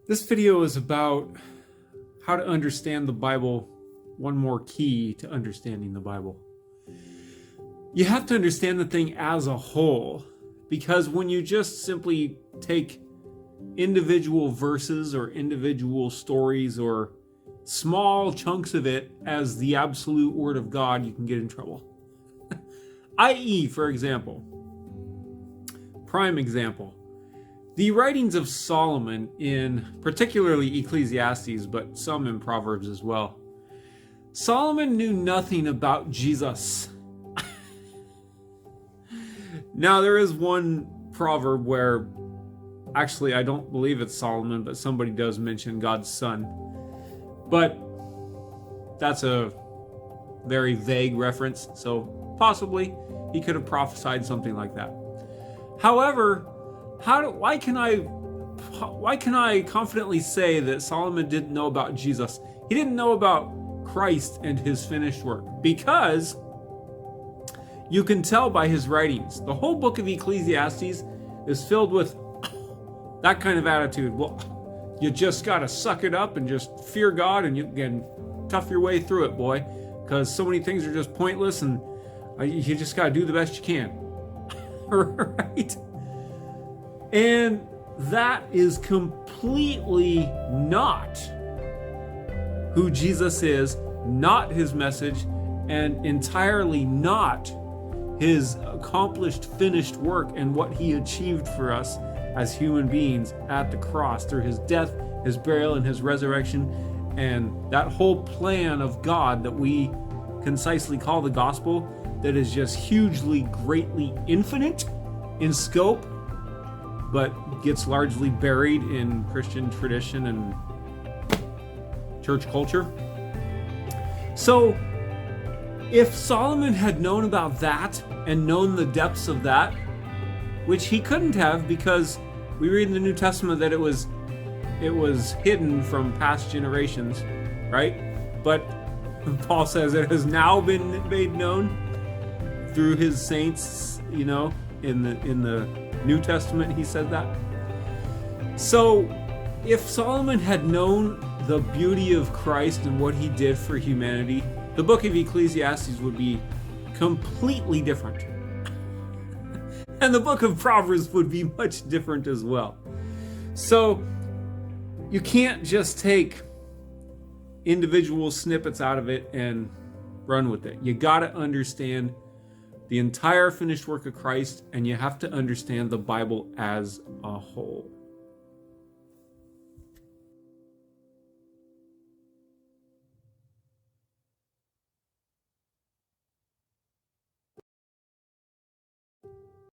This video is about how to understand the Bible, one more key to understanding the Bible. You have to understand the thing as a whole, because when you just simply take individual verses or individual stories or small chunks of it as the absolute word of God, you can get in trouble. i.e., for example, prime example, the writings of Solomon in particularly Ecclesiastes, but some in Proverbs as well. Solomon knew nothing about Jesus. Now, there is one proverb where, actually, I don't believe it's Solomon, but somebody does mention God's son. But that's a very vague reference, so possibly he could have prophesied something like that. However, why can I confidently say that Solomon didn't know about Jesus? He didn't know about Christ and his finished work, because you can tell by his writings. The whole book of Ecclesiastes is filled with that kind of attitude. Well, you just gotta suck it up and just fear God, and you can tough your way through it, boy, because so many things are just pointless, and you just gotta do the best you can. Right? And that is completely not who Jesus is, not his message, and entirely not his accomplished, finished work and what he achieved for us as human beings at the cross through his death, his burial, and his resurrection, and that whole plan of God that we concisely call the gospel, that is just hugely, greatly infinite in scope, but gets largely buried in Christian tradition and church culture. So, if Solomon had known about that and known the depths of that, which he couldn't have, because we read in the New Testament that it was hidden from past generations, right? But Paul says it has now been made known through his saints, in the New Testament he said that. So if Solomon had known the beauty of Christ and what he did for humanity, the book of Ecclesiastes would be completely different. And the book of Proverbs would be much different as well. So you can't just take individual snippets out of it and run with it. You got to understand the entire finished work of Christ, and you have to understand the Bible as a whole.